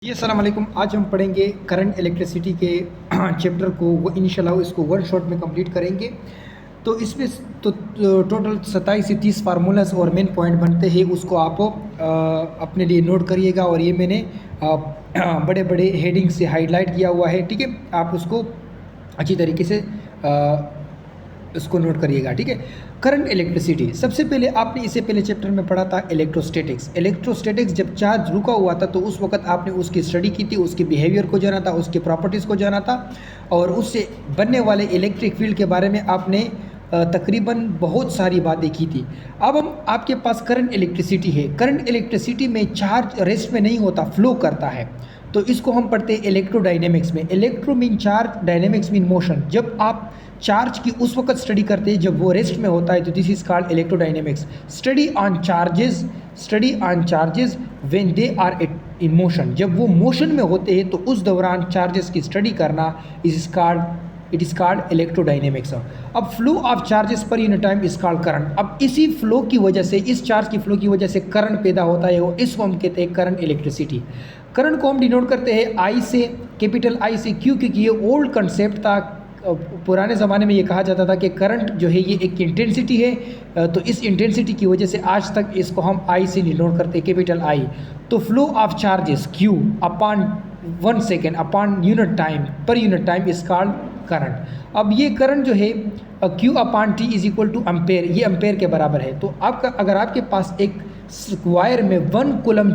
जी अस्सलाम वालेकुम। आज हम पढ़ेंगे करंट इलेक्ट्रिसिटी के चैप्टर को, वो इंशाल्लाह इसको वन शॉट में कंप्लीट करेंगे। तो इसमें तो टोटल 27 से 30 फार्मूलाज और मेन पॉइंट बनते हैं, उसको आप अपने लिए नोट करिएगा। और ये मैंने बड़े बड़े हेडिंग से हाईलाइट किया हुआ है, ठीक है। आप उसको अच्छी तरीके से इसको नोट करिएगा, ठीक है। करंट इलेक्ट्रिसिटी, सबसे पहले आपने इससे पहले चैप्टर में पढ़ा था इलेक्ट्रोस्टैटिक्स। इलेक्ट्रोस्टैटिक्स जब चार्ज रुका हुआ था तो उस वक्त आपने उसकी स्टडी की थी, उसके बिहेवियर को जाना था, उसके प्रॉपर्टीज़ को जाना था, और उससे बनने वाले इलेक्ट्रिक फील्ड के बारे में आपने तकरीबन बहुत सारी बातें की थी। अब हम आपके पास करंट इलेक्ट्रिसिटी है। करंट इलेक्ट्रिसिटी में चार्ज रेस्ट में नहीं होता, फ्लो करता है। तो इसको हम पढ़ते हैं इलेक्ट्रोडायनेमिक्स में। Electro mean charge, dynamics mean motion. जब आप चार्ज की उस वक्त स्टडी करते हैं जब वो रेस्ट में होता है, तो this is called electrodynamics. Study on charges when they are in motion. जब वो मोशन में होते हैं तो उस दौरान चार्जेस की स्टडी करना इट इज़ कॉल्ड इलेक्ट्रोडायनेमिक्स। अब flow of charges per unit time is called current. अब इसी फ्लो की वजह से, इस चार्ज की फ्लो की वजह से करंट पैदा होता है, वो इसको हम कहते हैं करंट इलेक्ट्रिसिटी। करंट को हम डिनोट करते हैं आई से, कैपिटल आई से। क्यों? क्योंकि ये ओल्ड कंसेप्ट था। पुराने ज़माने में ये कहा जाता था कि करंट जो है ये एक इंटेंसिटी है, तो इस इंटेंसिटी की वजह से आज तक इसको हम आई से डिनोट करते हैं, कैपिटल आई। तो flow of charges Q upon 1 second upon unit time, per unit time is called current. अब ये करंट जो है Q upon T is equal to ampere, ये एम्पेयर के बराबर है। तो आपका अगर आपके पास एक वायर में 1 कूलम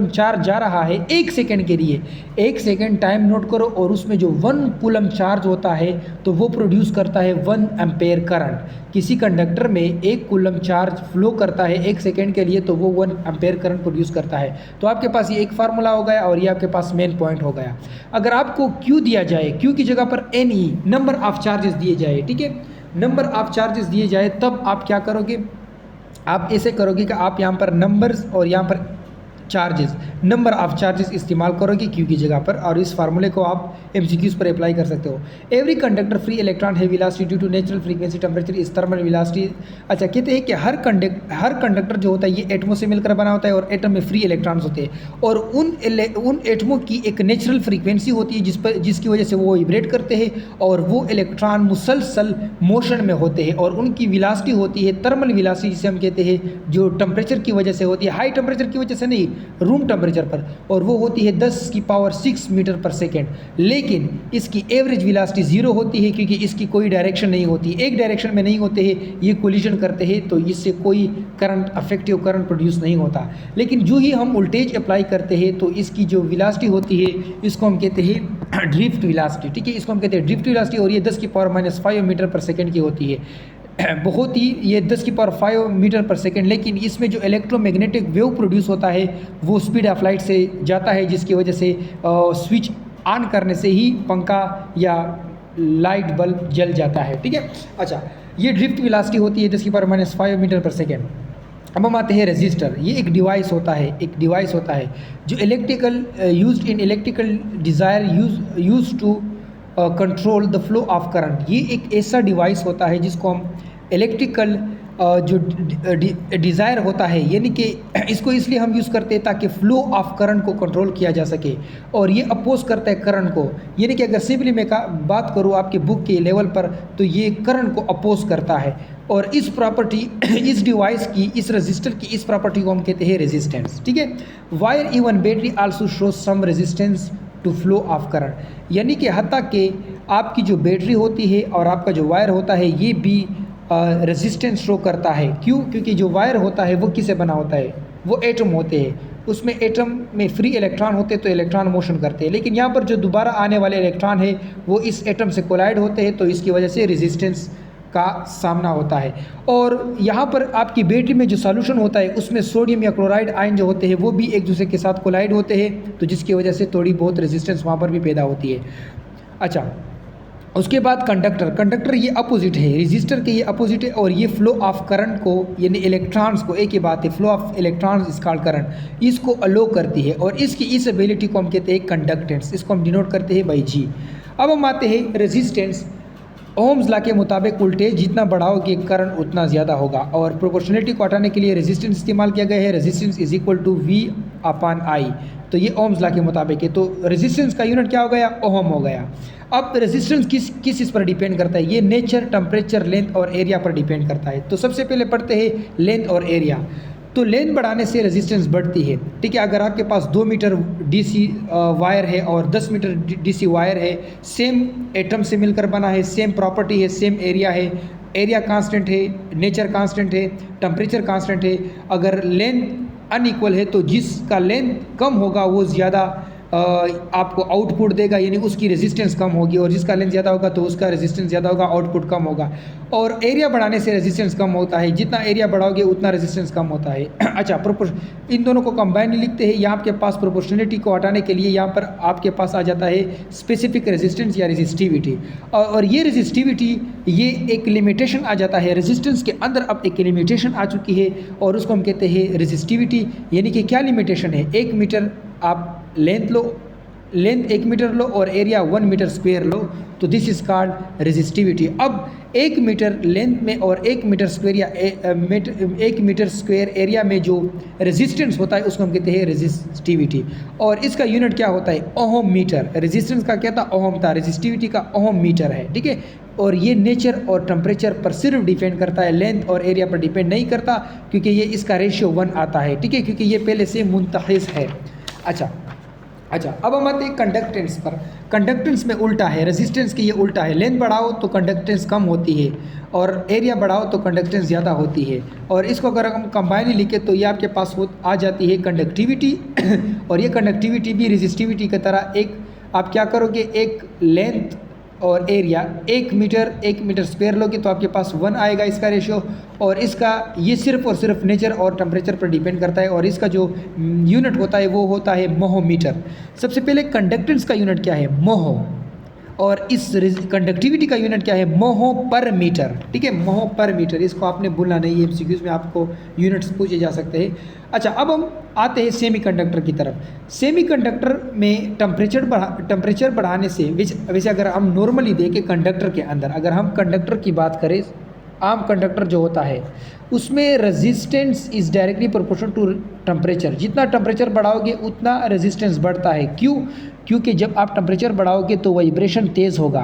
चार्ज जा रहा है 1 सेकेंड के लिए, 1 सेकेंड टाइम नोट करो, और उसमें जो 1 कूलम चार्ज होता है तो वो प्रोड्यूस करता है 1 एम्पेयर करंट। किसी कंडक्टर में 1 कूलम चार्ज फ्लो करता है 1 सेकेंड के लिए, तो वो 1 एम्पेयर करंट प्रोड्यूस करता है। तो आपके पास ये एक फार्मूला हो गया, और ये आपके पास मेन पॉइंट हो गया। अगर आपको क्यू दिया जाए, क्यू की जगह पर N E, number of charges दिए जाए, ठीक है, नंबर ऑफ चार्जेस दिए जाए, तब आप क्या करोगे? आप ऐसे करोगे कि आप यहाँ पर नंबर्स और यहाँ पर चार्जेस, नंबर ऑफ चार्जेस इस्तेमाल करोगे क्यू की जगह पर, और इस फार्मूले को आप एमसीक्यूज पर अप्लाई कर सकते हो। एवरी कंडक्टर फ्री इलेक्ट्रॉन है velocity due to natural frequency temperature is thermal velocity. अच्छा, कहते हैं कि हर कंडक्टर जो होता है ये एटमों से मिलकर बना होता है, और एटम में फ्री इलेक्ट्रॉन्स होते हैं, और उन एटमों की एक नेचुरल फ्रीक्वेंसी होती है जिसकी वजह से वो वाइब्रेट करते हैं, और वो इलेक्ट्रॉन मुसलसल मोशन में होते हैं, और उनकी वेलोसिटी होती है थर्मल वेलोसिटी, जिसे हम कहते हैं, जो टेम्परेचर की वजह से होती है, हाई टेम्परेचर की वजह से नहीं, रूम टेम्परेचर पर, और वो होती है 10⁶ मीटर पर सेकेंड। लेकिन इसकी एवरेज वेलोसिटी 0 होती है, क्योंकि इसकी कोई डायरेक्शन नहीं होती, एक डायरेक्शन में नहीं होते हैं, ये कोलिजन करते हैं, तो इससे कोई करंट, अफेक्टिव करंट प्रोड्यूस नहीं होता। लेकिन जो ही हम वोल्टेज अप्लाई करते हैं तो इसकी जो वेलोसिटी होती है, इसको हम कहते हैं ड्रिफ्ट वेलोसिटी, ठीक है, इसको हम कहते हैं ड्रिफ्ट वेलोसिटी, और ये 10⁻⁵ मीटर पर सेकेंड की होती है। बहुत ही, ये 10⁵ मीटर पर सेकेंड। लेकिन इसमें जो इलेक्ट्रोमैग्नेटिक वेव प्रोड्यूस होता है वो स्पीड ऑफ लाइट से जाता है, जिसकी वजह से स्विच ऑन करने से ही पंखा या लाइट बल्ब जल जाता है, ठीक है। अच्छा, ये ड्रिफ्ट वेलोसिटी होती है 10⁻⁵ मीटर पर सेकेंड। अब हम आते हैं रजिस्टर। ये एक डिवाइस होता है, जो electrical used in electrical desire use to control the flow of current. ये एक ऐसा डिवाइस होता है जिसको हम इलेक्ट्रिकल जो डिज़ायर होता है, यानी कि इसको इसलिए हम यूज़ करते हैं ताकि फ़्लो ऑफ करंट को कंट्रोल किया जा सके, और ये अपोज करता है करंट को। यानी कि अगर सिंपली मैं बात करूँ आपके बुक के लेवल पर, तो ये करंट को अपोज करता है। और इस प्रॉपर्टी, इस डिवाइस की, इस रजिस्टर की इस प्रॉपर्टी को हम कहते हैं रेजिस्टेंस, ठीक है। Wire even battery also show some resistance to flow of current. यानी कि हत्ता कि आपकी जो बैटरी होती है और आपका जो वायर होता है, ये भी रेजिस्टेंस शो करता है। क्यों? क्योंकि जो वायर होता है वो किससे बना होता है? वो एटम होते हैं, उसमें एटम में फ्री इलेक्ट्रॉन होते हैं, तो इलेक्ट्रॉन मोशन करते हैं। लेकिन यहाँ पर जो दोबारा आने वाले इलेक्ट्रॉन है वो इस एटम से कोलाइड होते हैं, तो इसकी वजह से रेजिस्टेंस का सामना होता है। और यहाँ पर आपकी बैटरी में जो सॉल्यूशन होता है उसमें सोडियम या क्लोराइड आयन जो होते हैं वो भी एक दूसरे के साथ कोलाइड होते हैं, तो जिसकी वजह से थोड़ी बहुत रेजिस्टेंस वहाँ पर भी पैदा होती है। अच्छा, उसके बाद कंडक्टर ये अपोजिट है, रेजिस्टर के ये अपोजिट है, और ये फ्लो ऑफ करंट को, यानी इलेक्ट्रॉन्स को, एक ही बात है, flow of electrons is called current, इसको अलो करती है, और इसकी इस एबिलिटी को हम कहते हैं कंडक्टेंस, इसको हम डिनोट करते हैं बाई जी। अब हम आते हैं रेजिस्टेंस। ओम्स लॉ के मुताबिक वोल्टेज जितना बढ़ाओगे करंट उतना ज़्यादा होगा, और प्रोपोर्शनलिटी को हटाने के लिए रेजिस्टेंस इस्तेमाल किया गया है। Resistance is equal to V/I। तो ये ओम्स लॉ के मुताबिक है। तो रेजिस्टेंस का यूनिट क्या हो गया, ओम हो गया। अब रेजिस्टेंस किस इस पर डिपेंड करता है, ये नेचर, टेम्परेचर, लेंथ और एरिया पर डिपेंड करता है। तो सबसे पहले पढ़ते हैं लेंथ और एरिया। तो लेंथ बढ़ाने से रेजिस्टेंस बढ़ती है, ठीक है। अगर आपके पास 2 मीटर डीसी वायर है और 10 मीटर डीसी वायर है, सेम एटम से मिलकर बना है, सेम प्रॉपर्टी है, सेम एरिया है, एरिया कांस्टेंट है, नेचर कांस्टेंट है, टेम्परेचर कांस्टेंट है। अगर लेंथ अनइक्वल है तो जिसका लेंथ कम होगा वो ज़्यादा आपको आउटपुट देगा, यानी उसकी रेजिस्टेंस कम होगी, और जिसका लेंथ ज़्यादा होगा तो उसका रेजिस्टेंस ज़्यादा होगा, आउटपुट कम होगा। और एरिया बढ़ाने से रेजिस्टेंस कम होता है, जितना एरिया बढ़ाओगे उतना रेजिस्टेंस कम होता है। अच्छा, इन दोनों को कंबाइन लिखते हैं। यहाँ आपके पास प्रोपोर्शनलिटी को हटाने के लिए यहाँ पर आपके पास आ जाता है स्पेसिफिक रेजिस्टेंस या रेजिस्टिविटी। और ये रेजिस्टिविटी, ये एक लिमिटेशन आ जाता है रेजिस्टेंस के अंदर। अब एक लिमिटेशन आ चुकी है और उसको हम कहते हैं रेजिस्टिविटी। यानी कि क्या लिमिटेशन है, 1 मीटर आप लेंथ लो, लेंथ 1 मीटर लो और एरिया 1 मीटर स्क्वायर लो, तो दिस इज कॉल्ड रेजिस्टिविटी। अब 1 मीटर लेंथ में और 1 मीटर स्क्वायर या 1 मीटर स्क्वायर एरिया में जो रेजिस्टेंस होता है उसको हम कहते हैं रेजिस्टिविटी। और इसका यूनिट क्या होता है, ओम मीटर। रेजिस्टेंस का क्या था, ओम था, रेजिस्टिविटी का ओम मीटर है, ठीक है। और ये नेचर और टेम्परेचर पर सिर्फ डिपेंड करता है, लेंथ और एरिया पर डिपेंड नहीं करता, क्योंकि ये इसका रेशियो 1 आता है, ठीक है, क्योंकि ये पहले से मुंतहिज है। अच्छा, अब हम आते हैं कंडक्टेंस पर। कंडक्टेंस में उल्टा है, रेजिस्टेंस के ये उल्टा है। लेंथ बढ़ाओ तो कंडक्टेंस कम होती है और एरिया बढ़ाओ तो कंडक्टेंस ज़्यादा होती है। और इसको अगर हम कंबाइन लिखे तो ये आपके पास आ जाती है कंडक्टिविटी। और ये कंडक्टिविटी भी रेजिस्टिविटी की तरह, एक आप क्या करोगे, एक लेंथ और एरिया 1 मीटर स्क्वायर लोगे तो आपके पास 1 आएगा इसका रेशियो। और इसका ये सिर्फ और सिर्फ नेचर और टेम्परेचर पर डिपेंड करता है। और इसका जो यूनिट होता है वो होता है मोह मीटर। सबसे पहले कंडक्टेंस का यूनिट क्या है, मोह, और इस कंडक्टिविटी का यूनिट क्या है, मोह पर मीटर, ठीक है, मोह पर मीटर। इसको आपने भूलना नहीं है, एमसीक्यूज में आपको यूनिट्स पूछे जा सकते हैं। अच्छा, अब हम आते हैं सेमीकंडक्टर की तरफ। सेमीकंडक्टर में टेम्परेचर बढ़ाने से, वैसे अगर हम नॉर्मली देखें कंडक्टर के अंदर, अगर हम कंडक्टर की बात करें, आम कंडक्टर जो होता है उसमें resistance is directly proportional to temperature. जितना टेम्परेचर बढ़ाओगे उतना रेजिस्टेंस बढ़ता है। क्यों? क्योंकि जब आप टेम्परेचर बढ़ाओगे तो वाइब्रेशन तेज़ होगा,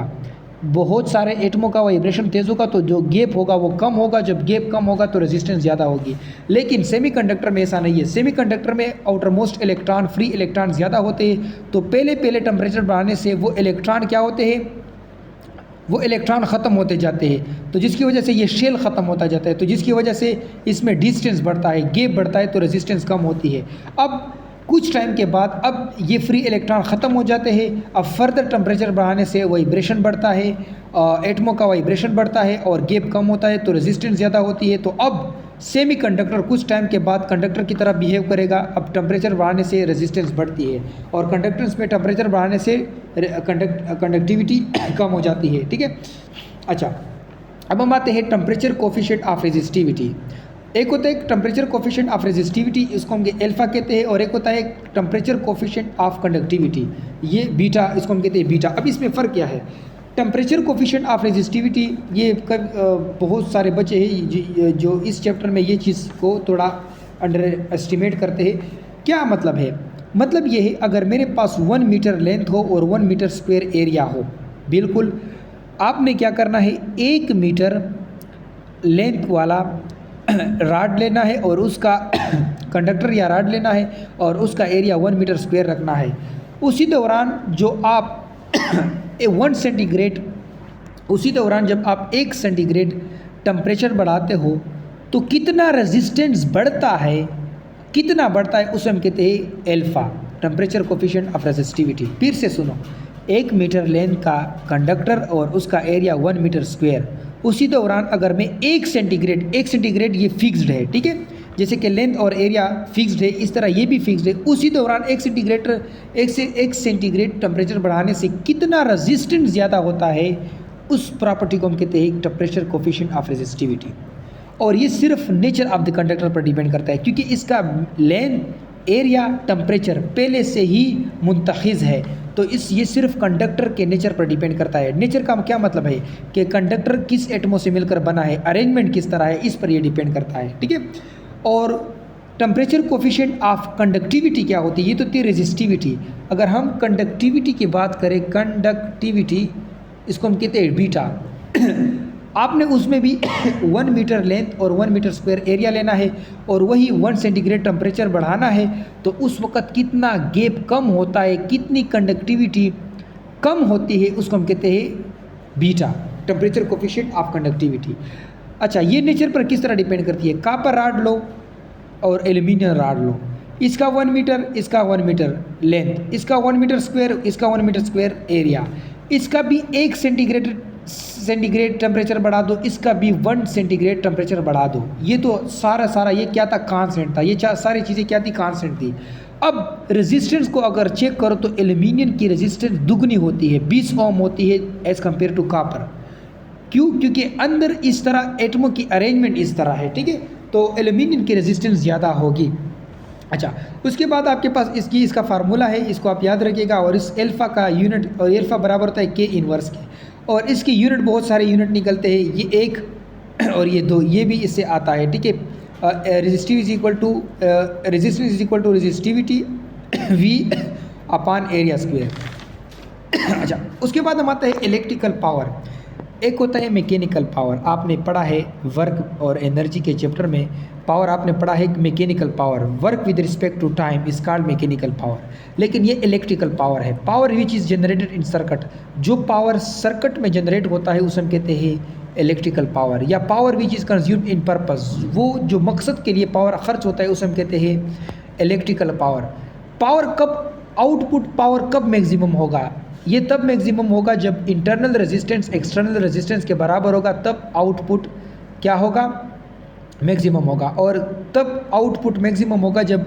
बहुत सारे एटमों का वाइब्रेशन तेज़ होगा, तो जो गैप होगा वो कम होगा, जब गैप कम होगा तो रेजिस्टेंस ज़्यादा होगी। लेकिन सेमीकंडक्टर में ऐसा नहीं है। सेमीकंडक्टर में outer most electron, free electron ज़्यादा होते हैं, तो पहले टेम्परेचर बढ़ाने से वो इलेक्ट्रॉन क्या होते हैं, वो इलेक्ट्रॉन ख़त्म होते जाते हैं, तो जिसकी वजह से ये शेल ख़त्म होता जाता है, तो जिसकी वजह से इसमें डिस्टेंस बढ़ता है, गैप बढ़ता है, तो रेजिस्टेंस कम होती है। अब कुछ टाइम के बाद अब ये फ्री इलेक्ट्रॉन ख़त्म हो जाते हैं। अब फर्दर टेम्परेचर बढ़ाने से वाइब्रेशन बढ़ता है, एटमों का वाइब्रेशन बढ़ता है और गैप कम होता है, तो रेजिस्टेंस ज़्यादा होती है। तो अब सेमीकंडक्टर कुछ टाइम के बाद कंडक्टर की तरह बिहेव करेगा। अब टेम्परेचर बढ़ाने से रेजिस्टेंस बढ़ती है और कंडक्टेंस में टेम्परेचर बढ़ाने से कंडक्टिविटी कम हो जाती है, ठीक है। अच्छा, अब हम आते हैं टेम्परेचर कोफिशिएंट ऑफ रेजिस्टिविटी। एक होता है टेम्परेचर कोफिशिएंट ऑफ रेजिस्टिविटी, इसको हम अल्फा कहते हैं, और एक होता है टेम्परेचर कोफिशिएंट ऑफ कंडक्टिविटी, ये बीटा, इसको हम कहते हैं बीटा। अब इसमें फ़र्क क्या है, टेम्परेचर कोफिशिएंट ऑफ रेजिस्टिविटी, ये बहुत सारे बच्चे हैं जो इस चैप्टर में ये चीज़ को थोड़ा अंडर एस्टिमेट करते हैं। क्या मतलब है, मतलब ये है अगर मेरे पास 1 मीटर लेंथ हो और 1 मीटर स्क्वायर एरिया हो, बिल्कुल आपने क्या करना है, 1 मीटर लेंथ वाला राड लेना है और उसका कंडक्टर या राड लेना है और उसका एरिया 1 मीटर स्क्वायर रखना है। उसी दौरान जो आप 1 सेंटीग्रेड, उसी दौरान जब आप 1 सेंटीग्रेड टेम्परेचर बढ़ाते हो तो कितना रेजिस्टेंस बढ़ता है, कितना बढ़ता है, उसे हम कहते हैं alpha, temperature coefficient of resistivity. फिर से सुनो, 1 मीटर लेंथ का कंडक्टर और उसका एरिया 1 मीटर स्क्वायर, उसी दौरान अगर मैं 1 सेंटीग्रेड ये फिक्स्ड है, ठीक है, जैसे कि लेंथ और एरिया फिक्स्ड है, इस तरह ये भी फिक्स्ड है। उसी दौरान 1 सेंटीग्रेड टेम्परेचर बढ़ाने से कितना रेजिस्टेंस ज़्यादा होता है, उस प्रॉपर्टी को हम कहते हैं टेम्परेचर कोफिशिएंट ऑफ रेजिस्टिविटी। और ये सिर्फ नेचर ऑफ द कंडक्टर पर डिपेंड करता है, क्योंकि इसका लेंथ, एरिया, टेम्परेचर पहले से ही मुंतखिज़ है, तो ये सिर्फ कंडक्टर के नेचर पर डिपेंड करता है। नेचर का क्या मतलब है कि कंडक्टर किस एटमों से मिलकर बना है, अरेंजमेंट किस तरह है, इस पर ये डिपेंड करता है, ठीक है। और टेम्परेचर कोफिशिएंट ऑफ कंडक्टिविटी क्या होती है? ये तो थी रेजिस्टिविटी। अगर हम कंडक्टिविटी की बात करें, कंडक्टिविटी इसको हम कहते हैं बीटा। आपने उसमें भी 1 मीटर लेंथ और 1 मीटर स्क्वायर एरिया लेना है और वही 1 सेंटीग्रेड टेम्परेचर बढ़ाना है, तो उस वक़्त कितना गैप कम होता है, कितनी कंडक्टिविटी कम होती है, उसको हम कहते हैं beta, temperature coefficient of conductivity. अच्छा, ये नेचर पर किस तरह डिपेंड करती है? कापर राड लो और एल्यूमिनियम राड लो, इसका 1 मीटर, इसका 1 मीटर लेंथ, इसका 1 मीटर स्क्वायर, इसका 1 मीटर स्क्वायर एरिया, इसका भी 1 सेंटीग्रेड टेम्परेचर बढ़ा दो, इसका भी 1 सेंटीग्रेड टेम्परेचर बढ़ा दो। ये तो सारा ये क्या था? कांस्टेंट था। ये सारी चीज़ें क्या थी? कांस्टेंट थी। अब रेजिस्टेंस को अगर चेक करो तो एल्यूमिनियम की रेजिस्टेंस दुगनी होती है, 20 ओम होती है एज़ कम्पेयर टू कापर। क्यों? क्योंकि अंदर इस तरह एटमों की अरेंजमेंट इस तरह है, ठीक है, तो एल्यूमिनियम की रेजिस्टेंस ज़्यादा होगी। अच्छा, उसके बाद आपके पास इसका फार्मूला है, इसको आप याद रखिएगा। और इस एल्फ़ा का यूनिट, और एल्फ़ा बराबर होता है के इनवर्स के, और इसकी यूनिट बहुत सारे यूनिट निकलते हैं, ये 1 और ये 2, ये भी इससे आता है, ठीक है। Resistive is equal to resistance is equal to resistivity V upon area square. अच्छा, उसके बाद हम आते हैं इलेक्ट्रिकल पावर। एक होता है मैकेनिकल पावर, आपने पढ़ा है वर्क और एनर्जी के चैप्टर में। पावर आपने पढ़ा है mechanical power, work with respect to time is called mechanical power. लेकिन ये इलेक्ट्रिकल पावर है, power which is generated in circuit. जो पावर सर्किट में जनरेट होता है उसे हम कहते हैं इलेक्ट्रिकल पावर, या power which is consumed in purpose. वो जो मकसद के लिए पावर खर्च होता है उसे हम कहते हैं इलेक्ट्रिकल पावर। पावर कब, आउटपुट पावर कब मैक्सिमम होगा? ये तब मैक्सिमम होगा जब इंटरनल रेजिस्टेंस एक्सटर्नल रेजिस्टेंस के बराबर होगा, तब आउटपुट क्या होगा? मैक्सिमम होगा। और तब आउटपुट मैक्सिमम होगा जब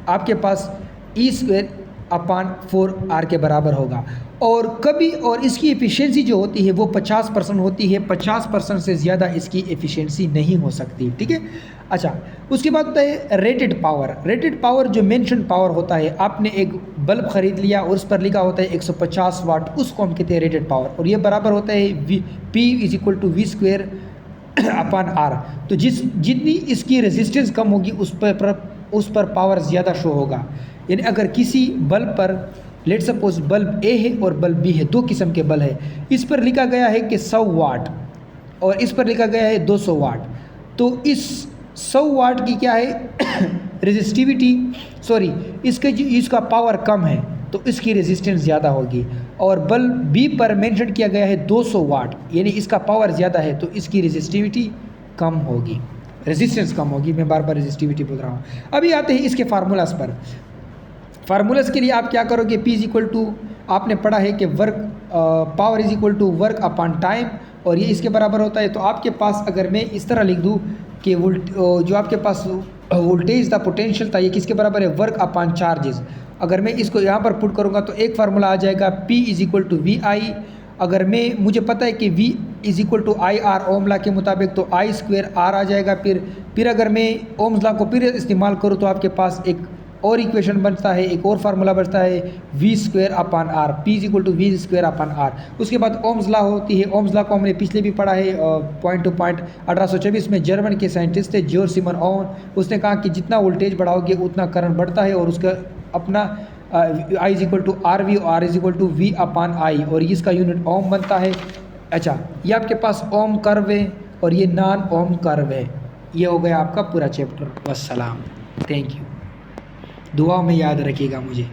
आपके पास E² अपान 4R के बराबर होगा। और कभी, और इसकी एफिशिएंसी जो होती है वो 50% होती है, 50% से ज़्यादा इसकी एफिशिएंसी नहीं हो सकती, ठीक है। अच्छा, उसके बाद होता है रेटेड पावर। रेटेड पावर जो मेंशन पावर होता है, आपने एक बल्ब ख़रीद लिया और उस पर लिखा होता है 150 वाट, उसको हम कहते हैं रेटेड पावर। और ये बराबर होता है P is equal to V² upon R। तो जितनी इसकी रेजिस्टेंस कम होगी उस पर पावर ज़्यादा शो होगा। यानी अगर किसी बल्ब पर, लेट सपोज बल्ब A है और बल्ब B है, 2 किस्म के बल्ब है, इस पर लिखा गया है कि 100 वाट और इस पर लिखा गया है 200 वाट। तो इस 100 वाट की क्या है रेजिस्टिविटी, सॉरी, इसका पावर कम है तो इसकी रेजिस्टेंस ज़्यादा होगी। और बल्ब B पर मेंशन किया गया है 200 वाट, यानी इसका पावर ज़्यादा है तो इसकी रेजिस्टिविटी कम होगी, रेजिस्टेंस कम होगी। मैं बार बार रेजिस्टिविटी बोल रहा हूँ। अभी आते हैं इसके फार्मूलाज पर। फार्मूलाज के लिए आप क्या करोगे? P इज इक्वल टू, आपने पढ़ा है कि work, power is equal to work upon time, और ये इसके बराबर होता है। तो आपके पास अगर मैं इस तरह लिख दूँ कि जो आपके पास वोल्टेज था, पोटेंशियल था, ये किसके बराबर है? Work upon charges. अगर मैं इसको यहाँ पर पुट करूँगा तो एक फार्मूला आ जाएगा P is equal to VI। अगर मुझे पता है कि V is equal to IR Ohm law के मुताबिक, तो I² R आ जाएगा। फिर अगर मैं ओम्स लॉ को फिर इस्तेमाल करूँ तो आपके पास एक और इक्वेशन बनता है, एक और फार्मूला बनता है V² upon R, P is equal to V² upon R। उसके बाद ओम्स लॉ होती है। ओम्स लॉ को हमने पिछले भी पढ़ा है पॉइंट टू पॉइंट। 1824 में जर्मन के साइंटिस्ट थे जॉर्ज सिमन ओम, उसने कहा कि जितना वोल्टेज बढ़ाओगे उतना करंट बढ़ता है, और उसका अपना I is equal to RV और R is equal to V upon I, और इसका यूनिट ओम बनता है। अच्छा, ये आपके पास ओम कर्व है और ये नॉन ओम कर्व है। ये हो गया आपका पूरा चैप्टर। वस्सलाम, thank you. दुआ में याद रखिएगा मुझे।